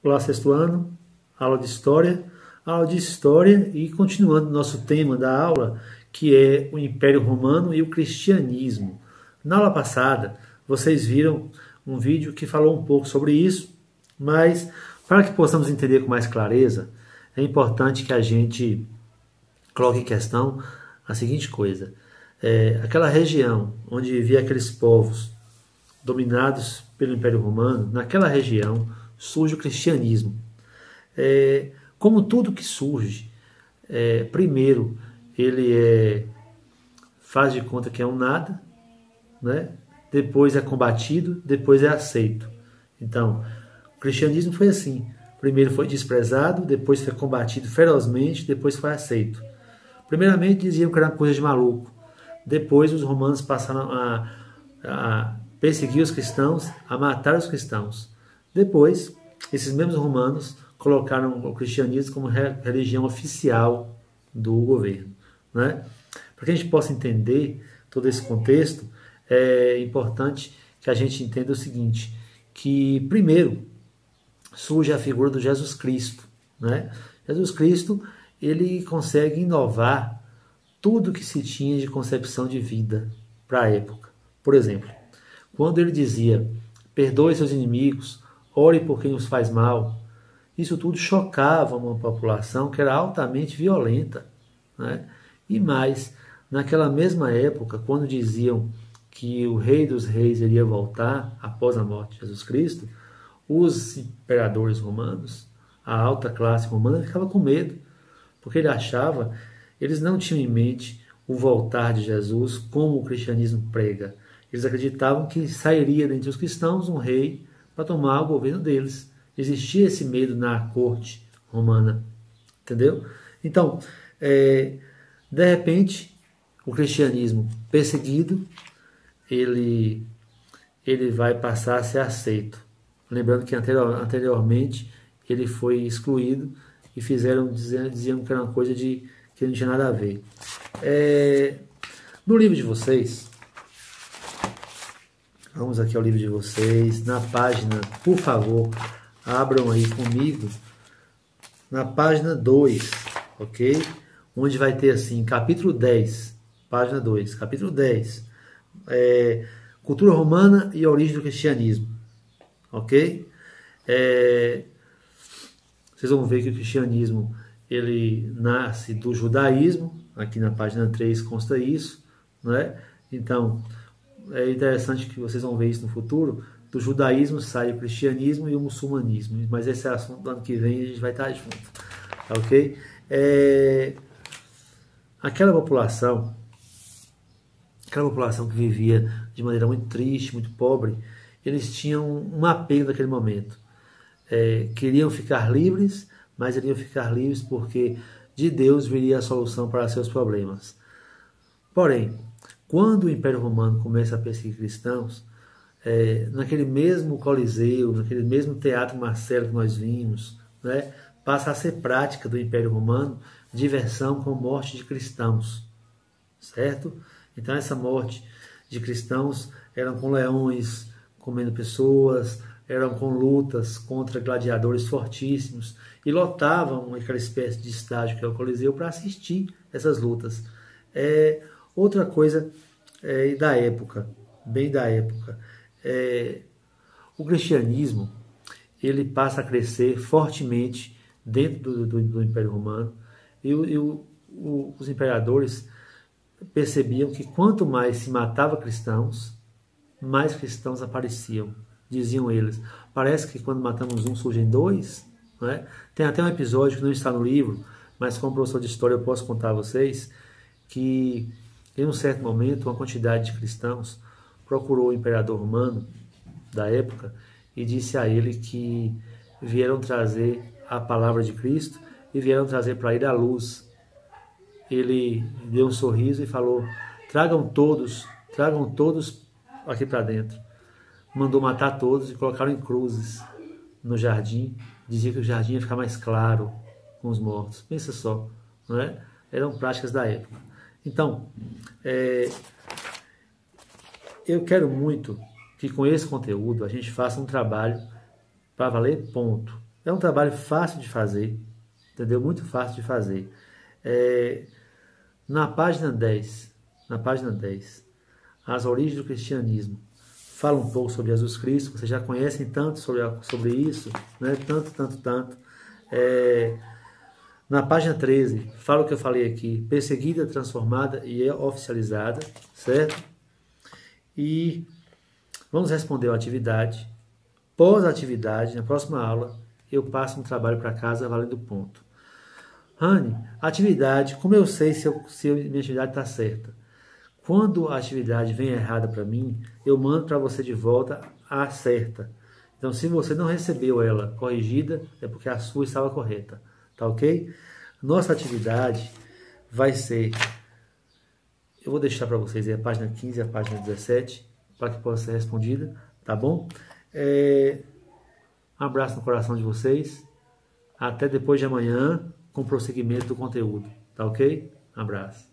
Olá, sexto ano, aula de história e continuando nosso tema da aula, que é o Império Romano e o cristianismo. Na aula passada, vocês viram um vídeo que falou um pouco sobre isso, mas para que possamos entender com mais clareza, é importante que a gente coloque em questão a seguinte coisa. Aquela região onde vivia aqueles povos dominados pelo Império Romano, naquela região surge o cristianismo. Como tudo que surge, primeiro ele faz de conta que é um nada, né? Depois é combatido, depois é aceito. Então, o cristianismo foi assim. Primeiro foi desprezado, depois foi combatido ferozmente, depois foi aceito. Primeiramente diziam que era uma coisa de maluco. Depois os romanos passaram a perseguir os cristãos, a matar os cristãos. Depois, esses mesmos romanos colocaram o cristianismo como religião oficial do governo, né? Para que a gente possa entender todo esse contexto, é importante que a gente entenda o seguinte, que primeiro surge a figura do Jesus Cristo, né? Jesus Cristo, ele consegue inovar tudo que se tinha de concepção de vida para a época. Por exemplo, quando ele dizia, perdoe seus inimigos, ore por quem os faz mal, isso tudo chocava uma população que era altamente violenta, né? E mais, naquela mesma época, quando diziam que o Rei dos Reis iria voltar após a morte de Jesus Cristo, os imperadores romanos, a alta classe romana, ficava com medo, porque eles não tinham em mente o voltar de Jesus como o cristianismo prega. Eles acreditavam que sairia dentre os cristãos um rei para tomar o governo deles. Existia esse medo na corte romana, entendeu? Então, de repente, o cristianismo perseguido, ele vai passar a ser aceito. Lembrando que anteriormente ele foi excluído e diziam que era uma coisa que não tinha nada a ver. No livro de vocês, vamos aqui ao livro de vocês, na página, por favor, abram aí comigo, na página 2, ok? Onde vai ter assim, capítulo 10, página 2, capítulo 10, cultura romana e a origem do cristianismo, ok? Vocês vão ver que o cristianismo, ele nasce do judaísmo, aqui na página 3 consta isso, né? Então, é interessante que vocês vão ver isso no futuro, do judaísmo sai o cristianismo e o muçulmanismo, mas esse é assunto do ano que vem, a gente vai estar junto, ok? Aquela população que vivia de maneira muito triste, muito pobre, eles tinham um apego naquele momento. Queriam ficar livres, mas iriam ficar livres porque de Deus viria a solução para seus problemas. Porém, quando o Império Romano começa a perseguir cristãos, naquele mesmo Coliseu, naquele mesmo Teatro Marcelo que nós vimos, né, passa a ser prática do Império Romano diversão com morte de cristãos, certo? Então essa morte de cristãos eram com leões comendo pessoas, eram com lutas contra gladiadores fortíssimos e lotavam aquela espécie de estádio que é o Coliseu para assistir essas lutas. Outra coisa da época, bem da época, o cristianismo ele passa a crescer fortemente dentro do Império Romano e os imperadores percebiam que quanto mais se matava cristãos, mais cristãos apareciam. Diziam eles, parece que quando matamos um surgem dois, não é? Tem até um episódio que não está no livro, mas como professor de história eu posso contar a vocês que em um certo momento uma quantidade de cristãos procurou o imperador romano da época e disse a ele que vieram trazer a palavra de Cristo e vieram trazer para ele a luz. Ele deu um sorriso e falou, tragam todos aqui para dentro. Mandou matar todos e colocaram em cruzes no jardim. Dizia que o jardim ia ficar mais claro com os mortos. Pensa só, não é? Eram práticas da época. Então, eu quero muito que com esse conteúdo a gente faça um trabalho para valer ponto. É um trabalho fácil de fazer, entendeu? Muito fácil de fazer. Na página 10, as origens do cristianismo, fala um pouco sobre Jesus Cristo, vocês já conhecem tanto sobre isso, né? Tanto. Na página 13, fala o que eu falei aqui, perseguida, transformada e oficializada, certo? E vamos responder a atividade. Pós-atividade, na próxima aula, eu passo um trabalho para casa valendo ponto. Rani, atividade, como eu sei se minha atividade está certa? Quando a atividade vem errada para mim, eu mando para você de volta a certa. Então, se você não recebeu ela corrigida, é porque a sua estava correta. Tá ok? Nossa atividade vai ser... Eu vou deixar para vocês aí a página 15 e a página 17, para que possa ser respondida, tá bom? Um abraço no coração de vocês. Até depois de amanhã, com o prosseguimento do conteúdo. Tá ok? Um abraço.